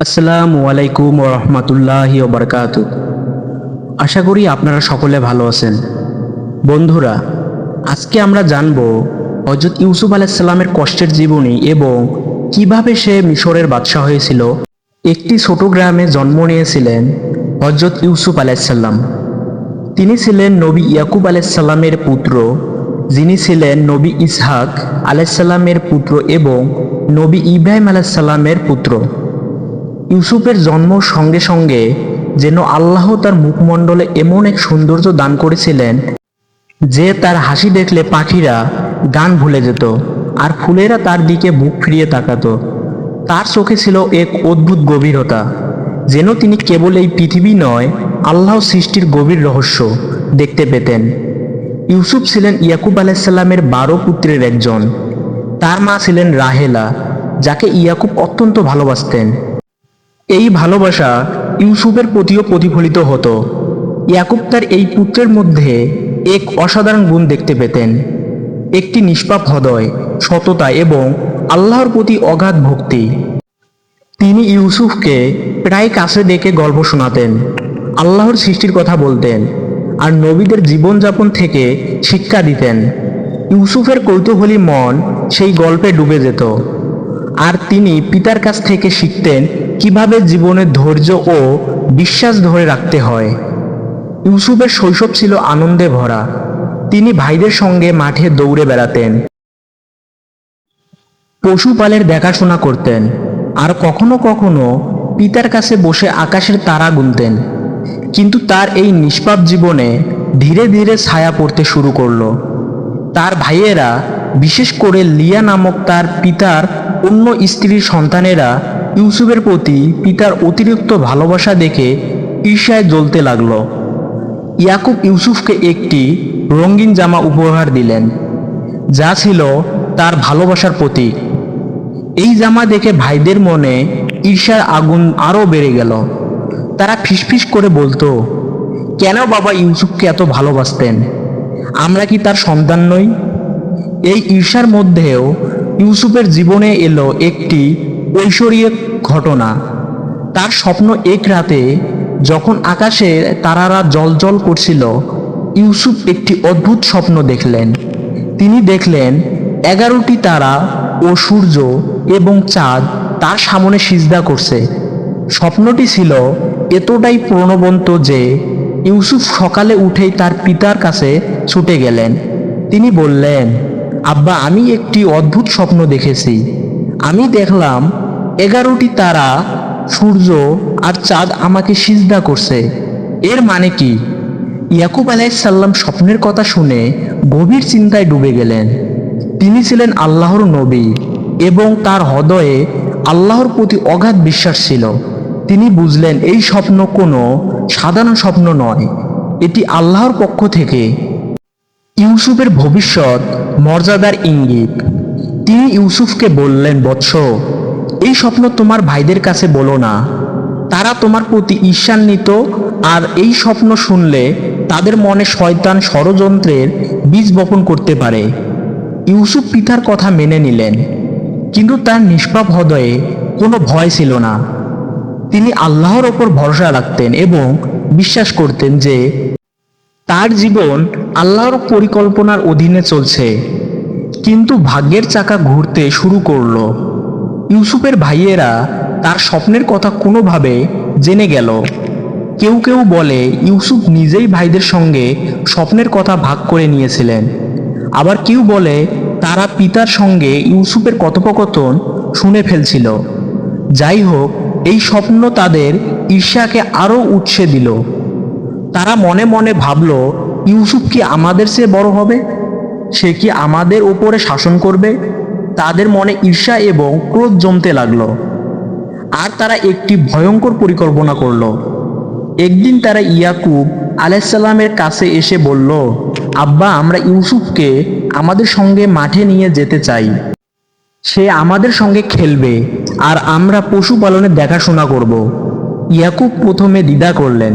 আসসালামু আলাইকুম ওয়া রাহমাতুল্লাহি ওয়া বারাকাতুহু। আশা করি আপনারা সকলে ভালো আছেন। বন্ধুরা, আজকে আমরা জানব হযরত ইউসুফ আলাইহিস সালামের কষ্টের জীবনী এবং কিভাবে সে মিশরের বাদশা হয়েছিল। একটি ছোট গ্রামে জন্ম নিয়েছিলেন হযরত ইউসুফ আলাইহিস সালাম। তিনি ছিলেন নবী ইয়াকুব আলাইহিস সালামের পুত্র, যিনি ছিলেন নবী ইসহাক আলাইহিস সালামের পুত্র এবং নবী ইব্রাহিম আলাইহিস সালামের পুত্র। ইউসুফের জন্ম সঙ্গে সঙ্গে যেন আল্লাহ তার মুখমণ্ডলে এমন এক সৌন্দর্য দান করেছিলেন যে তার হাসি দেখলে পাখিরা গান ভুলে যেত আর ফুলেরা তার দিকে বুক ফিরিয়ে তাকাতো। তার চোখে ছিল এক অদ্ভুত গভীরতা, যেন তিনি কেবল এই পৃথিবী নয়, আল্লাহ সৃষ্টির গভীর রহস্য দেখতে পেতেন। ইউসুফ ছিলেন ইয়াকুব আলাইহিস সালামের 12 পুত্রের একজন। তার মা ছিলেন রাহেলা, যাকে ইয়াকুব অত্যন্ত ভালোবাসতেন। এই ভালোবাসা ইউসুফের প্রতিও প্রতিফলিত হতো। ইয়াকুব তার এই পুত্রের মধ্যে এক অসাধারণ গুণ দেখতে পেতেন, একটি নিষ্পাপ হৃদয়, সততা এবং আল্লাহর প্রতি অগাধ ভক্তি। তিনি ইউসুফকে প্রায় কাছে ডেকে গল্প শোনাতেন, আল্লাহর সৃষ্টির কথা বলতেন আর নবীদের জীবনযাপন থেকে শিক্ষা দিতেন। ইউসুফের কৌতূহলী মন সেই গল্পে ডুবে যেত, আর তিনি পিতার কাছ থেকে শিখতেন কিভাবে জীবনে ধৈর্য ও বিশ্বাস ধরে রাখতে হয়। ইউসুফের শৈশব ছিল আনন্দে ভরা। তিনি ভাইদের সঙ্গে মাঠে দৌড়ে বেড়াতেন, পশুপালের দেখাশোনা করতেন আর কখনো কখনো পিতার কাছে বসে আকাশের তারা গুনতেন। কিন্তু তার এই নিষ্পাপ জীবনে ধীরে ধীরে ছায়া পড়তে শুরু করলো। তার ভাইয়েরা, বিশেষ করে লিয়া নামক তার পিতার অন্য স্ত্রীর সন্তানেরা ইউসুফের প্রতি পিতার অতিরিক্ত ভালোবাসা দেখে ঈর্ষায় জ্বলতে লাগল। ইয়াকুব ইউসুফকে একটি রঙিন জামা উপহার দিলেন, যা ছিল তার ভালোবাসার প্রতীক। এই জামা দেখে ভাইদের মনে ঈর্ষার আগুন আরও বেড়ে গেল। তারা ফিসফিস করে বলতো, কেন বাবা ইউসুফকে এত ভালোবাসতেন? আমরা কি তার সন্তান নই? এই ঈর্ষার মধ্যেও ইউসুফের জীবনে এলো একটি ঐশ্বরিক ঘটনা। তার স্বপ্ন, এক রাতে যখন আকাশে তারারা জ্বলজ্বল করছিল, ইউসুফ একটি অদ্ভুত স্বপ্ন দেখলেন। তিনি দেখলেন 11টি তারা ও সূর্য এবং চাঁদ তার সামনে সিজদা করছে। স্বপ্নটি ছিল এতটাই প্রাণবন্ত যে ইউসুফ সকালে উঠেই তার পিতার কাছে ছুটে গেলেন। তিনি বললেন, আব্বা, আমি একটি অদ্ভুত স্বপ্ন দেখেছি। আমি দেখলাম 11টি তারা, সূর্য আর চাঁদ আমাকে সিজদা করছে। এর মানে কি? ইয়াকুব আলাইহিস সালাম স্বপ্নের কথা শুনে গভীর চিন্তায় ডুবে গেলেন। তিনি ছিলেন আল্লাহর নবী এবং তার হৃদয়ে আল্লাহর প্রতি অগাধ বিশ্বাস ছিল। তিনি বুঝলেন এই স্বপ্ন কোনো সাধারণ স্বপ্ন নয়, এটি আল্লাহর পক্ষ থেকে ইউসুফের ভবিষ্যৎ মর্যাদার ইঙ্গিত। তিনি ইউসুফকে বললেন, বৎস, এই স্বপ্ন তোমার ভাইদের কাছে বলো না। তারা তোমার প্রতি ঈর্ষান্বিত, আর এই স্বপ্ন শুনলে তাদের মনে শয়তান ষড়যন্ত্রের বীজ বপন করতে পারে। ইউসুফ পিতার কথা মেনে নিলেন, কিন্তু তার নিষ্পাপ হৃদয়ে কোনো ভয় ছিল না। তিনি আল্লাহর ওপর ভরসা রাখতেন এবং বিশ্বাস করতেন যে তার জীবন আল্লাহর পরিকল্পনার অধীনে চলছে। কিন্তু ভাগ্যের চাকা ঘুরতে শুরু করলো। ইউসুফের ভাইয়েরা তার স্বপ্নের কথা কোনোভাবে জেনে গেল। কেউ কেউ বলে ইউসুফ নিজেই ভাইদের সঙ্গে স্বপ্নের কথা ভাগ করে নিয়েছিলেন। আবার কেউ বলে তারা পিতার সঙ্গে ইউসুফের কথোপকথন শুনে ফেলছিল। যাই হোক, এই স্বপ্ন তাদের ঈর্ষাকে আরও উৎসে দিল। তারা মনে মনে ভাবল, ইউসুফ কি আমাদের চেয়ে বড় হবে? সে কি আমাদের উপরে শাসন করবে? তাদের মনে ঈর্ষা এবং ক্রোধ জমতে লাগলো, আর তারা একটি ভয়ঙ্কর পরিকল্পনা করল। একদিন তারা ইয়াকুব আলাইহিস সালামের কাছে এসে বলল, আব্বা, আমরা ইউসুফকে আমাদের সঙ্গে মাঠে নিয়ে যেতে চাই। সে আমাদের সঙ্গে খেলবে আর আমরা পশুপালনের দেখাশোনা করব। ইয়াকুব প্রথমে দ্বিধা করলেন।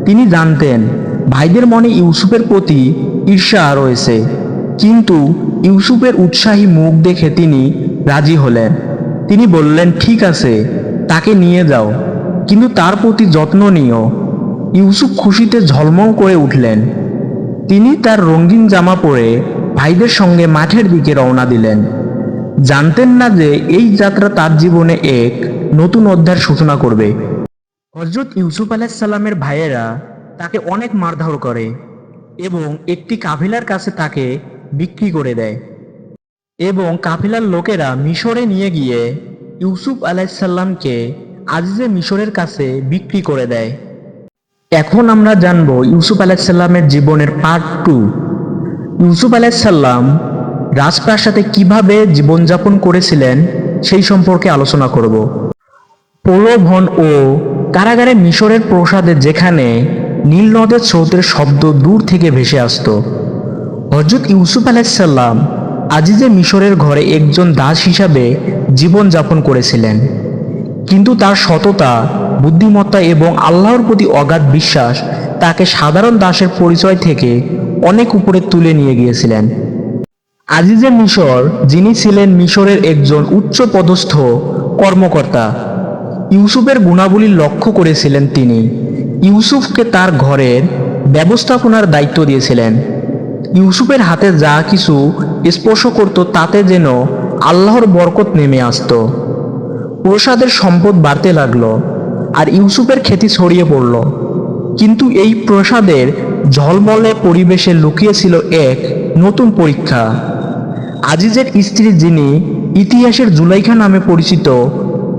তিনি জানতেন ভাইদের মনে ইউসুফের প্রতি ঈর্ষা রয়েছে, কিন্তু ইউসুফের উৎসাহী মুখ দেখে তিনি রাজি হলেন। তিনি বললেন, ঠিক আছে, তাকে নিয়ে যাও, কিন্তু তার প্রতি যত্ন নিও। ইউসুফ খুশিতে ঝলমল করে উঠলেন। তিনি তার রঙিন জামা পরে ভাইদের সঙ্গে মাঠের দিকে রওনা দিলেন। জানতেন না যে এই যাত্রা তার জীবনে এক নতুন অধ্যায়ের সূচনা করবে। হযরত ইউসুফ আলাইহিসসালামের ভাইয়েরা তাকে অনেক মারধর করে এবং একটি কাফিলার কাছে তাকে বিক্রি করে দেয়, এবং কাফিলার লোকেরা মিশরে নিয়ে গিয়ে ইউসুফ আলাইহিসসালামকে আজিজে মিশরের কাছে বিক্রি করে দেয়। এখন আমরা জানব ইউসুফ আলাইহিসসালামের জীবনের পার্ট 2। ইউসুফ আলাইহিসসালাম রাজপ্রাসাদে কিভাবে জীবনযাপন করেছিলেন সেই সম্পর্কে আলোচনা করব। প্রলোভন ও কারাগারে মিশরের প্রাসাদে যেখানে নীল নদের স্রোতের শব্দ দূর থেকে ভেসে আসত, হযরত ইউসুফ আলাইহিসসালাম আজিজে মিশরের ঘরে একজন দাস হিসাবে জীবনযাপন করেছিলেন। কিন্তু তার সততা, বুদ্ধিমত্তা এবং আল্লাহর প্রতি অগাধ বিশ্বাস তাকে সাধারণ দাসের পরিচয় থেকে অনেক উপরে তুলে নিয়ে গিয়েছিলেন। আজিজে মিশর, যিনি ছিলেন মিশরের একজন উচ্চপদস্থ কর্মকর্তা, ইউসুফের গুণাবলী লক্ষ্য করেছিলেন। তিনি ইউসুফকে তার ঘরের ব্যবস্থাপনার দায়িত্ব দিয়েছিলেন। ইউসুফের হাতে যা কিছু স্পর্শ করত তাতে যেন আল্লাহর বরকত নেমে আসত। প্রসাদের সম্পদ বাড়তে লাগলো আর ইউসুফের খ্যাতি ছড়িয়ে পড়ল। কিন্তু এই প্রসাদের ঝলমলে পরিবেশে লুকিয়ে ছিল এক নতুন পরীক্ষা। আজিজের স্ত্রী, যিনি ইতিহাসের জুলাইখা নামে পরিচিত,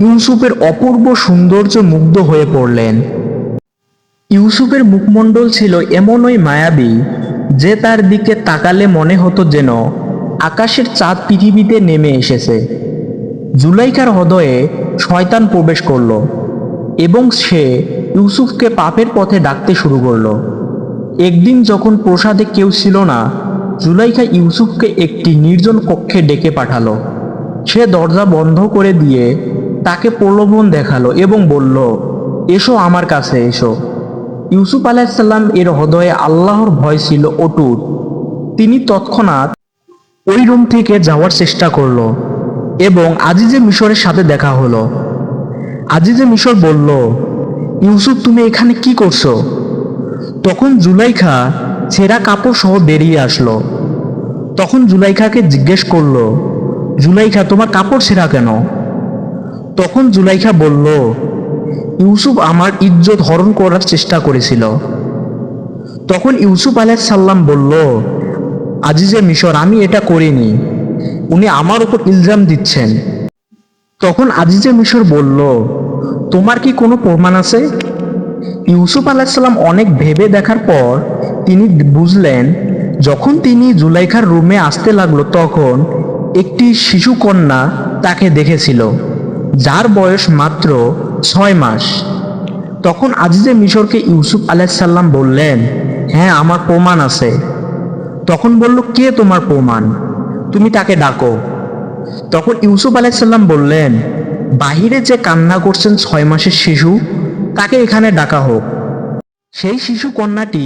ইউসুফের অপূর্ব সৌন্দর্য মুগ্ধ হয়ে পড়লেন। ইউসুফের মুখমণ্ডল ছিল এমনই মায়াবী যে তার দিকে তাকালে মনে হতো যেন আকাশের চাঁদ পৃথিবীতে নেমে এসেছে। জুলাইখার হৃদয়ে শয়তান প্রবেশ করল এবং সে ইউসুফকে পাপের পথে ডাকতে শুরু করলো। একদিন যখন প্রাসাদে কেউ ছিল না, জুলাইখা ইউসুফকে একটি নির্জন কক্ষে ডেকে পাঠালো। সে দরজা বন্ধ করে দিয়ে তাকে প্রলোভন দেখালো এবং বলল, এসো, আমার কাছে এসো। ইউসুফ আলাইহিসসালাম এর হৃদয়ে আল্লাহর ভয় ছিল অটুট। তিনি তৎক্ষণাৎ ওই রুম থেকে যাওয়ার চেষ্টা করল এবং আজিজে মিশরের সাথে দেখা হলো। আজিজে মিশর বলল, ইউসুফ, তুমি এখানে কি করছো? তখন জুলাইখা ছেঁড়া কাপড় সহ বেরিয়ে আসলো। তখন জুলাইখাকে জিজ্ঞেস করলো, জুলাইখা, তোমার কাপড় ছেঁড়া কেন? তখন জুলাইখা বলল, ইউসুফ আমার ইজ্জত হরণ করার চেষ্টা করেছিল। তখন ইউসুফ আলাইহিসসালাম বলল, আজিজে মিশর, আমি এটা করিনি, উনি আমার উপর ইলজাম দিচ্ছেন। তখন আজিজে মিশর বলল, তোমার কি কোনো প্রমাণ আছে? ইউসুফ আলাইহিসসালাম অনেক ভেবে দেখার পর তিনি বুঝলেন, যখন তিনি জুলাইখার রুমে আসতে লাগলো তখন একটি শিশু কন্যা তাকে দেখেছিল, যার বয়স মাত্র 6 মাস। তখন আজিজে মিশরকে ইউসুফ আলাইহিসসালাম বললেন, হ্যাঁ, আমার প্রমাণ আছে। তখন বলল, কে তোমার প্রমাণ? তুমি তাকে ডাকো। তখন ইউসুফ আলাইহিসসালাম বললেন, বাহিরে যে কান্না করছেন 6 মাসের শিশু, তাকে এখানে ডাকা হোক। সেই শিশু কন্যাটি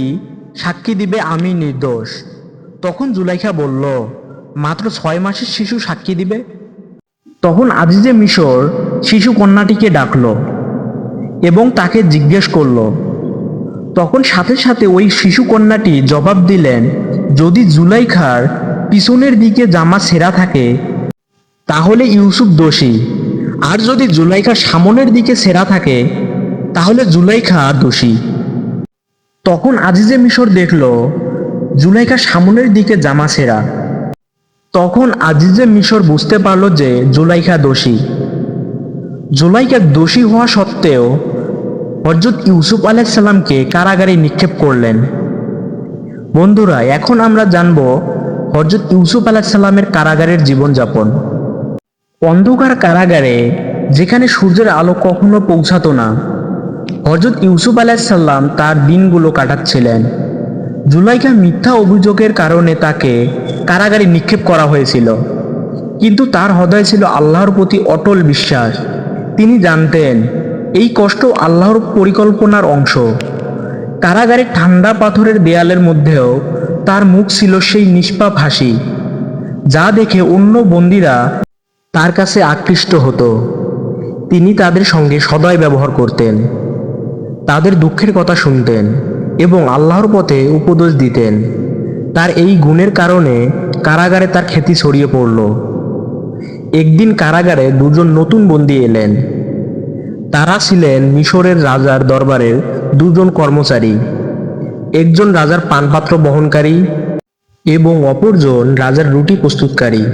সাক্ষী দিবে আমি নির্দোষ। তখন জুলাইখা বলল, মাত্র 6 মাসের শিশু সাক্ষী দিবে? তখন আজিজে মিশর শিশু কন্যাটিকে ডাকলো এবং তাকে জিজ্ঞেস করলো। তখন সাথে সাথে ওই শিশু কন্যাটি জবাব দিলেন, যদি জুলাইখার পিছনের দিকে জামা ছেঁড়া থাকে তাহলে ইউসুফ দোষী, আর যদি জুলাইখার সামনের দিকে ছেঁড়া থাকে তাহলে জুলাইখা দোষী। তখন আজিজে মিশর দেখল জুলাইখার সামনের দিকে জামা ছেঁড়া। তখন আজিজে মিশর বুঝতে পারল যে জুলাইখা দোষী। জুলাইখা দোষী হওয়া সত্ত্বেও হযরত ইউসুফ আলাইহিসসালামকে কারাগারে নিক্ষেপ করলেন। বন্ধুরা, এখন আমরা জানব হযরত ইউসুফ আলাইহিসসালামের কারাগারের জীবনযাপন। অন্ধকার কারাগারে, যেখানে সূর্যের আলো কখনো পৌঁছাতো না, হযরত ইউসুফ আলাইহিসসালাম তার দিনগুলো কাটাচ্ছিলেন। জুলাইখা মিথ্যা অভিযোগের কারণে তাকে কারাগারে নিক্ষেপ করা হয়েছিল, কিন্তু তার হৃদয়ে ছিল আল্লাহর প্রতি অটল বিশ্বাস। তিনি জানতেন এই কষ্ট আল্লাহর পরিকল্পনার অংশ। কারাগারের ঠান্ডা পাথরের দেয়ালের মধ্যেও তার মুখ ছিল সেই নিষ্পাপ হাসি, যা দেখে অন্য বন্দীরা তার কাছে আকৃষ্ট হতো। তিনি তাদের সঙ্গে সদয় ব্যবহার করতেন, তাদের দুঃখের কথা শুনতেন এবং আল্লাহর পথে উপদেশ দিতেন। তার এই গুণের কারণে কারাগারে তার খ্যাতি ছড়িয়ে পড়ল। একদিন কারাগারে দুজন নতুন বন্দী এলেন। তারা ছিলেন মিশরের রাজার দরবারের দুজন কর্মচারী, একজন রাজার পানপাত্র বহনকারী এবং অপরজন রাজার রুটি প্রস্তুতকারী।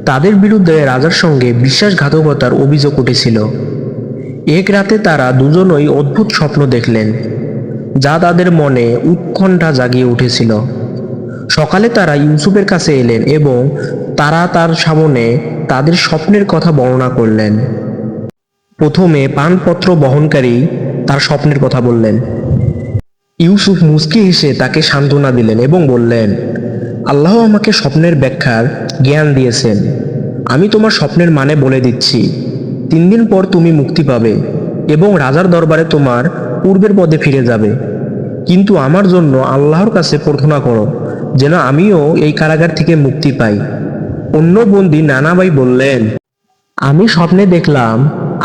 তাদের বিরুদ্ধে রাজার সঙ্গে বিশ্বাসঘাতকতার অভিযোগ উঠেছিল। এক রাতে তারা দুজনই অদ্ভুত স্বপ্ন দেখলেন, যা তাদের মনে উৎকণ্ঠা জাগিয়ে উঠেছিল। সকালে তারা ইউসুফের কাছে এলেন এবং তারা তার সামনে তাদের স্বপ্নের কথা বর্ণনা করলেন। প্রথমে পানপত্র বহনকারী তার স্বপ্নের কথা বললেন। ইউসুফ মুচকি হেসে তাকে সান্ত্বনা দিলেন এবং বললেন, আল্লাহ আমাকে স্বপ্নের ব্যাখ্যার জ্ঞান দিয়েছেন। আমি তোমার স্বপ্নের মানে বলে দিচ্ছি। 3 দিন পর তুমি মুক্তি পাবে এবং রাজার দরবারে তোমার পূর্বের পদে ফিরে যাবে। কিন্তু আমার জন্য আল্লাহর কাছে প্রার্থনা করো যেন আমিও এই কারাগার থেকে মুক্তি পাই। অন্য বন্দী নানাভাই বললেন, আমি স্বপ্নে দেখলাম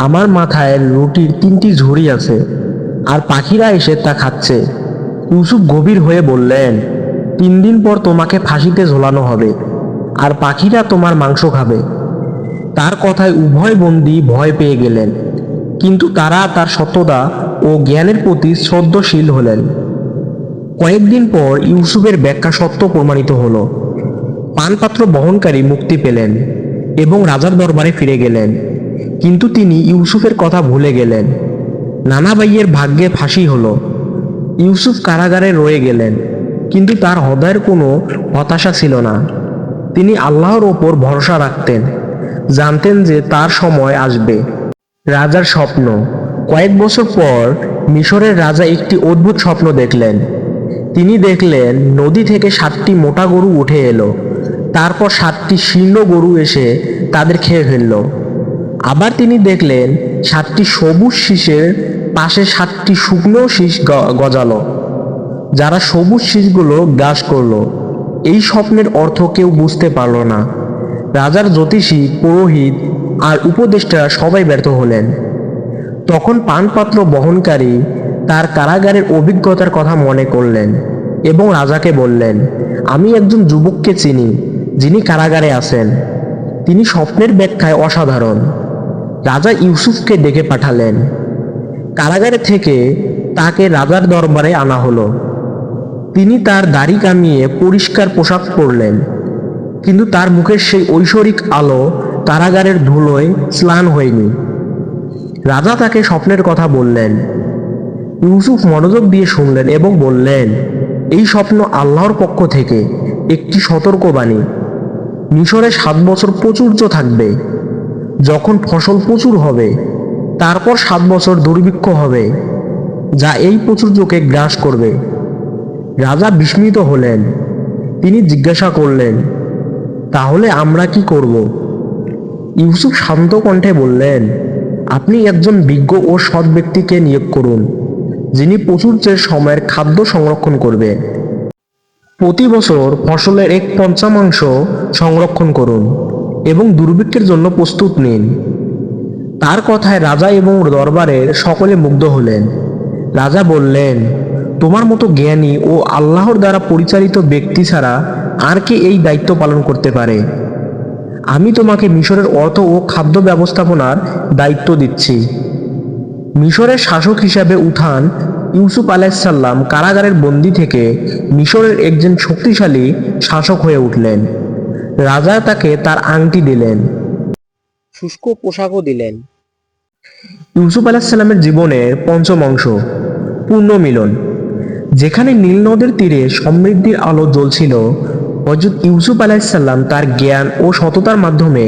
আমার মাথায় রুটির 3টি ঝুড়ি আছে আর পাখিরা এসে তা খাচ্ছে। ইউসুফ গভীর হয়ে বললেন, 3 দিন পর তোমাকে ফাঁসিতে ঝোলানো হবে আর পাখিরা তোমার মাংস খাবে। তার কথায় উভয় বন্দী ভয় পেয়ে গেলেন, কিন্তু তারা তার সততা ও জ্ঞানের প্রতি শ্রদ্ধাশীল হলেন। কয়েকদিন পর ইউসুফের ব্যাখ্যা সত্য প্রমাণিত হলো। পানপাত্র বহনকারী মুক্তি পেলেন এবং রাজার দরবারে ফিরে গেলেন, কিন্তু তিনি ইউসুফের কথা ভুলে গেলেন। নানা ভাইয়ের ভাগ্যে ফাঁসি হলো। ইউসুফ কারাগারে রয়ে গেলেন, কিন্তু তার হৃদয়ের কোনো হতাশা ছিল না। তিনি আল্লাহর ওপর ভরসা রাখতেন, জানতেন যে তার সময় আসবে। রাজার স্বপ্ন। কয়েক বছর পর মিশরের রাজা একটি অদ্ভুত স্বপ্ন দেখলেন। তিনি দেখলেন নদী থেকে 7টি মোটা গরু উঠে এলো, তারপর 7টি শীর্ণ গরু এসে তাদের খেয়ে ফেলল। আবার তিনি দেখলেন 7টি সবুজ শীষের পাশে 7টি শুকনো শীষ গজালো, যারা সবুজ শীষগুলো গ্রাস করলো। এই স্বপ্নের অর্থ কেউ বুঝতে পারল না। রাজার জ্যোতিষী, পুরোহিত আর উপদেষ্টা সবাই ব্যর্থ হলেন। তখন পানপাত্র বহনকারী তার কারাগারের অভিজ্ঞতার কথা মনে করলেন এবং রাজাকে বললেন, আমি একজন যুবককে চিনি যিনি কারাগারে আছেন। তিনি স্বপ্নের ব্যাখ্যায় অসাধারণ। রাজা ইউসুফকে ডেকে পাঠালেন। কারাগারে থেকে তাকে রাজার দরবারে আনা হলো। তিনি তার দাড়ি কামিয়ে পরিষ্কার পোশাক পরলেন, কিন্তু তার মুখের সেই ঐশ্বরিক আলো কারাগারের ধুলোয় স্নান হয়নি। রাজা তাকে স্বপ্নের কথা বললেন। ইউসুফ মনোযোগ দিয়ে শুনলেন এবং বললেন, এই স্বপ্ন আল্লাহর পক্ষ থেকে একটি সতর্কবাণী। মিশরে 7 বছর প্রাচুর্য থাকবে। যখন ফসল প্রচুর হবে, তারপর 7 বছর দুর্ভিক্ষ হবে, যা এই প্রাচুর্যকে গ্রাস করবে। রাজা বিস্মিত হলেন। তিনি জিজ্ঞাসা করলেন, তাহলে আমরা কি করব? ইউসুফ শান্ত কণ্ঠে বললেন, আপনি একজন বিজ্ঞ ও সৎ ব্যক্তিকে নিয়োগ করুন, যিনি প্রাচুর্যের সময়ের খাদ্য সংরক্ষণ করবে। প্রতি বছর ফসলের 1/5 সংরক্ষণ করুন এবং দুর্ভিক্ষের জন্য প্রস্তুত নিন। তার কথায় রাজা এবং দরবারের সকলে মুগ্ধ হলেন। রাজা বললেন, তোমার মতো জ্ঞানী ও আল্লাহর দ্বারা পরিচালিত ব্যক্তি ছাড়া আর কে এই দায়িত্ব পালন করতে পারে? আমি তোমাকে মিশরের অর্থ ও খাদ্য ব্যবস্থাপনার দায়িত্ব দিচ্ছি। মিশরের শাসক হিসাবে উঠান ইউসুফ আলাইসাল্লাম কারাগারের বন্দি থেকে মিশরের একজন শক্তিশালী শাসক হয়ে উঠলেন। রাজা তাকে তার আংটি দিলেন, শুষ্ক পোশাকও দিলেন। ইউসুফ আলাইসাল্লামের জীবনের 5ম অংশ, পুনর্মিলন। যেখানে নীল নদের তীরে সমৃদ্ধির আলো জ্বলছিল, হযরত ইউসুফ আলাইসাল্লাম তার জ্ঞান ও সততার মাধ্যমে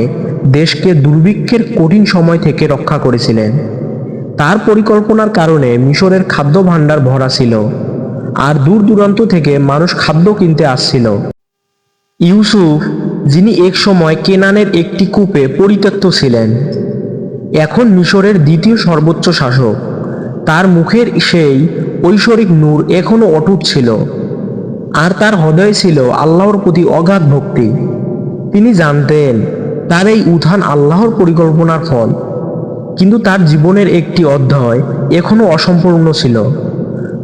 দেশকে দুর্ভিক্ষের কঠিন সময় থেকে রক্ষা করেছিলেন। তার পরিকল্পনার কারণে মিশরের খাদ্য ভাণ্ডার ভরা ছিল আর দূর দূরান্ত থেকে মানুষ খাদ্য কিনতে আসছিল। ইউসুফ, যিনি এক সময় কেনানের একটি কূপে পরিত্যক্ত ছিলেন, এখন মিশরের দ্বিতীয় সর্বোচ্চ শাসক। তার মুখের সেই ঐশ্বরিক নূর এখনো অটুট ছিল, আর তার হৃদয়ে ছিল আল্লাহর প্রতি অগাধ ভক্তি। তিনি জানতেন তার এই উত্থান আল্লাহর পরিকল্পনার ফল। কিন্তু তার জীবনের একটি অধ্যায় এখনো অসম্পূর্ণ ছিল,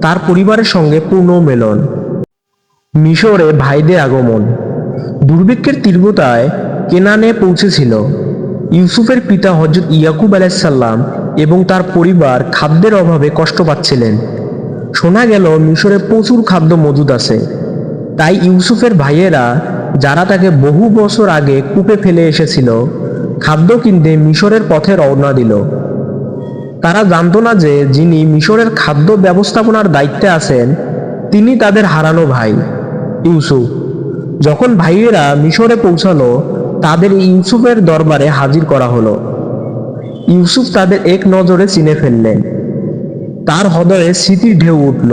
তার পরিবারের সঙ্গে পূর্ণ মেলন। মিশরে ভাইদের আগমন। দুর্ভিক্ষের তীব্রতায় কেনানে পৌঁছেছিল। ইউসুফের পিতা হযরত ইয়াকুব আলাইসাল্লাম এবং তার পরিবার খাদ্যের অভাবে কষ্ট পাচ্ছিলেন। শোনা গেল মিশরে প্রচুর খাদ্য মজুদ আছে। তাই ইউসুফের ভাইয়েরা, যারা তাকে বহু বছর আগে কূপে ফেলে এসেছিল, খাদ্য কিনতে মিশরের পথে রওনা দিল। তারা জানত না যে যিনি মিশরের খাদ্য ব্যবস্থাপনার দায়িত্বে আছেন তিনি তাদের হারানো ভাই ইউসুফ। যখন ভাইয়েরা মিশরে পৌঁছালো, তাদের ইউসুফের দরবারে হাজির করা হলো। ইউসুফ তাদের এক নজরে চিনে ফেললেন। তার হৃদয়ে স্মৃতির ঢেউ উঠল।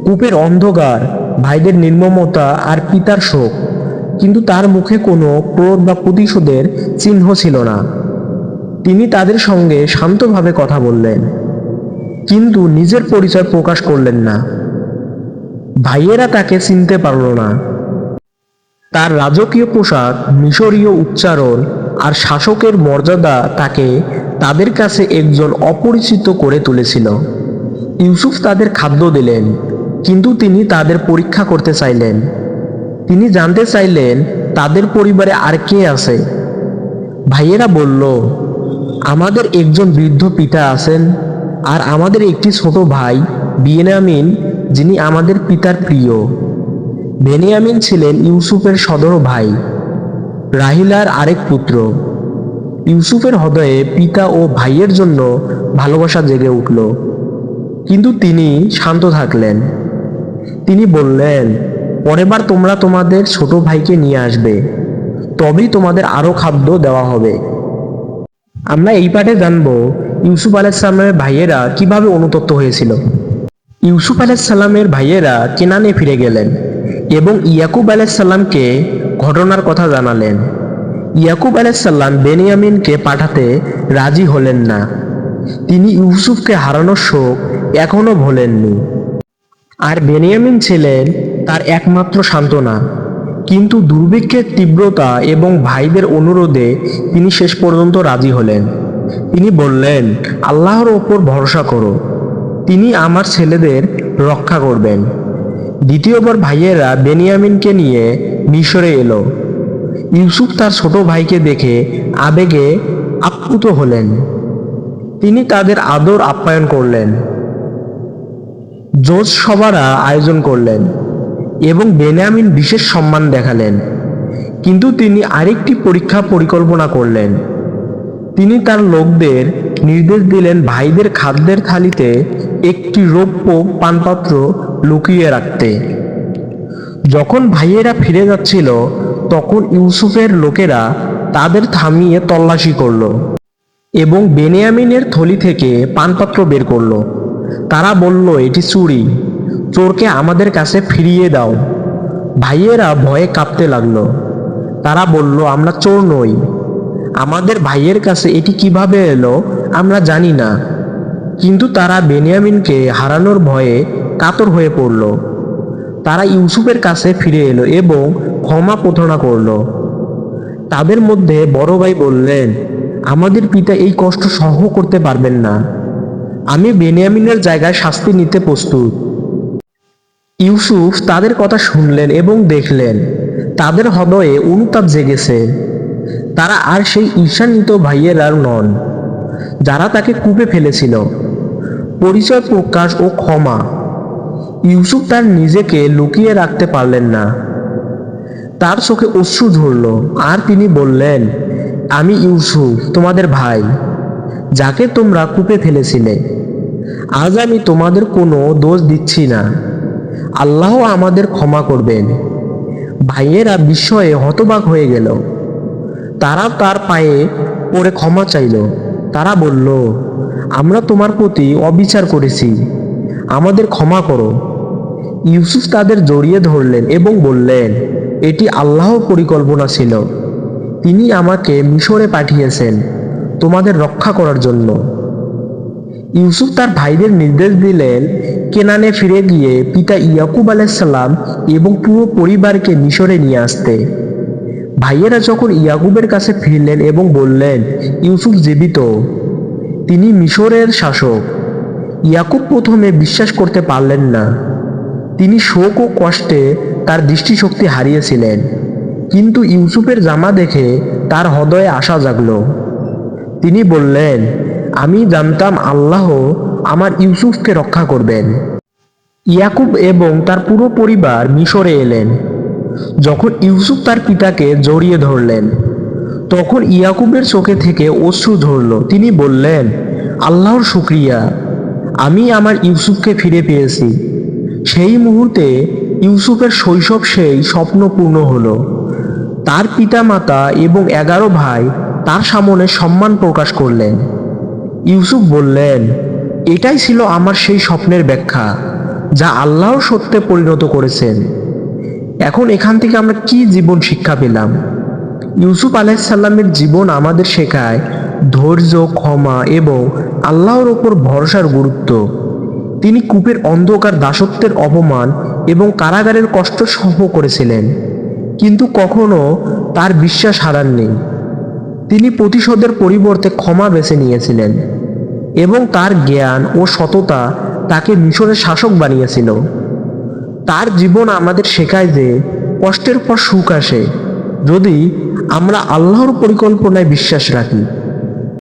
কূপের অন্ধকার, ভাইদের নির্মমতা আর পিতার শোক, কিন্তু তার মুখে কোনো ক্রোধ বা প্রতিশোধের চিহ্ন ছিল না। তিনি তাদের সঙ্গে শান্তভাবে কথা বললেন, কিন্তু নিজের পরিচয় প্রকাশ করলেন না। ভাইয়েরা তাকে চিনতে পারল না। তার রাজকীয় পোশাক, মিশরীয় উচ্চারণ আর শাসকের মর্যাদা তাকে তাদের কাছে একজন অপরিচিত করে তুলেছিল। ইউসুফ তাদের খাদ্য দিলেন, কিন্তু তিনি তাদের পরীক্ষা করতে চাইলেন। তিনি জানতে চাইলেন তাদের পরিবারে আর কে আছে। ভাইয়েরা বলল, আমাদের একজন বৃদ্ধ পিতা আছেন, আর আমাদের একটি ছোট ভাই বেনিয়ামিন, যিনি আমাদের পিতার প্রিয়। বেনিয়ামিন ছিলেন ইউসুফের সদর ভাই, রাহিলার আরেক পুত্র। ইউসুফের হৃদয়ে পিতা ও ভাইয়ের জন্য ভালোবাসা জেগে উঠল, কিন্তু তিনি শান্ত থাকলেন। তিনি বললেন, পরেরবার তোমরা তোমাদের ছোট ভাইকে নিয়ে আসবে, তবেই তোমাদের আরো খাদ্য দেওয়া হবে। আমরা এই পাঠে জানব ইউসুফ আলাইসাল্লামের ভাইয়েরা কিভাবে অনুতপ্ত হয়েছিল। ইউসুফ আলাইসাল্লামের ভাইয়েরা কেনানে ফিরে গেলেন এবং ইয়াকুব আলাইসাল্লামকে ঘটনার কথা জানালেন। ইয়াকুব আলাইসাল্লাম বেনিয়ামিনকে পাঠাতে রাজি হলেন না। তিনি ইউসুফকে হারানোর শোক এখনো ভোলেননি। আর বেনিয়ামিন ছিলেন তার একমাত্র সান্ত্বনা। কিন্তু দুর্ভিক্ষের তীব্রতা এবং ভাইদের অনুরোধে তিনি শেষ পর্যন্ত রাজি হলেন। তিনি বললেন, আল্লাহর ওপর ভরসা করো, তিনি আমার ছেলেদের রক্ষা করবেন। দ্বিতীয়বার ভাইয়েরা বেনিয়ামিনকে নিয়ে মিশরে এলো। ইউসুফ তার ছোট ভাইকে দেখে আবেগে আপ্লুত হলেন। তিনি তাদের আদর আপ্যায়ন করলেন, জোজ সভারা আয়োজন করলেন এবং বেনিয়ামিন বিশেষ সম্মান দেখালেন। কিন্তু তিনি আরেকটি পরীক্ষা পরিকল্পনা করলেন। তিনি তার লোকদের নির্দেশ দিলেন ভাইদের খাদ্যের থালিতে একটি রৌপ্য পানপাত্র লুকিয়ে রাখতে। যখন ভাইয়েরা ফিরে যাচ্ছিল, তখন ইউসুফের লোকেরা তাদের থামিয়ে তল্লাশি করল এবং বেনিয়ামিনের থলি থেকে পানপাত্র বের করল। তারা বলল, এটি চুরি, চোরকে আমাদের কাছে ফিরিয়ে দাও। ভাইয়েরা ভয়ে কাঁপতে লাগলো। তারা বলল, আমরা চোর নই, আমাদের ভাইয়ের কাছে এটি কিভাবে এলো আমরা জানি না। কিন্তু তারা বেনিয়ামিনকে হারানোর ভয়ে কাতর হয়ে পড়ল। তারা ইউসুফের কাছে ফিরে এলো এবং ক্ষমা প্রার্থনা করল। তাদের মধ্যে বড় ভাই বললেন, আমাদের পিতা এই কষ্ট সহ্য করতে পারবেন না, আমি বেনিয়ামিনের জায়গায় শাস্তি নিতে প্রস্তুত। ইউসুফ তাদের কথা শুনলেন এবং দেখলেন তাদের হৃদয়ে অনুতাপ জেগেছে। তারা আর সেই ঈর্ষান্বিত ভাইয়েরা নন যারা তাকে কূপে ফেলেছিল। পরিচয় প্রকাশ ও ক্ষমা। ইউসুফ তার নিজেকে লুকিয়ে রাখতে পারলেন না। তার চোখে অশ্রু ঝরল আর তিনি বললেন, আমি ইউসুফ, তোমাদের ভাই, যাকে তোমরা কূপে ফেলেছিলে। আজ আমি তোমাদের কোনো দোষ দিচ্ছি না, আল্লাহ আমাদের ক্ষমা করবেন। ভাইয়েরা বিস্ময়ে হতবাক হয়ে গেল। তারা তার পায়ে পড়ে ক্ষমা চাইল। তারা বলল, আমরা তোমার প্রতি অবিচার করেছি, আমাদের ক্ষমা করো। ইউসুফ তাদের জড়িয়ে ধরলেন এবং বললেন, এটি আল্লাহর পরিকল্পনা ছিল, তিনি আমাকে মিশরে পাঠিয়েছেন তোমাদের রক্ষা করার জন্য। ইউসুফ তার ভাইদের নির্দেশ দিলেন কেনানে ফিরে গিয়ে পিতা ইয়াকুব আলাইসাল্লাম এবং পুরো পরিবারকে মিশরে নিয়ে আসতে। ভাইয়েরা যখন ইয়াকুবের কাছে ফিরলেন এবং বললেন, ইউসুফ জীবিত, তিনি মিশরের শাসক। ইয়াকুব প্রথমে বিশ্বাস করতে পারলেন না। তিনি শোক ও কষ্টে তার দৃষ্টিশক্তি হারিয়েছিলেন, কিন্তু ইউসুফের জামা দেখে তার হৃদয়ে আশা জাগল। তিনি বললেন, আমি জানতাম আল্লাহ আমার ইউসুফকে রক্ষা করবেন। ইয়াকুব এবং তার পুরো পরিবার মিশরে এলেন। যখন ইউসুফ তার পিতাকে জড়িয়ে ধরলেন, তখন ইয়াকুবের চোখে থেকে অশ্রু ঝরল। তিনি বললেন, আল্লাহর শুকরিয়া, আমি আমার ইউসুফকে ফিরে পেয়েছি। সেই মুহূর্তে ইউসুফের শৈশব সেই স্বপ্ন পূর্ণ হলো। তার পিতামাতা এবং 11 ভাই তার সামনে সম্মান প্রকাশ করলেন। ইউসুফ বললেন, এটাই ছিল আমার সেই স্বপ্নের ব্যাখ্যা, যা আল্লাহর সত্যে পরিণত করেছেন। এখন এখান থেকে আমরা কি জীবন শিক্ষা পেলাম? ইউসুফ আলাইসাল্লামের জীবন আমাদের শেখায় ধৈর্য, ক্ষমা এবং আল্লাহর ওপর ভরসার গুরুত্ব। তিনি কূপের অন্ধকার, দাসত্বের অপমান এবং কারাগারের কষ্ট সহ্য করেছিলেন, কিন্তু কখনো তার বিশ্বাস হারাননি। তিনি প্রতিশোধের পরিবর্তে ক্ষমা বেছে নিয়েছিলেন এবং তার জ্ঞান ও সততা তাকে মিশরের শাসক বানিয়েছিল। তার জীবন আমাদের শেখায় যে কষ্টের পর সুখ আসে, যদি আমরা আল্লাহর পরিকল্পনায় বিশ্বাস রাখি।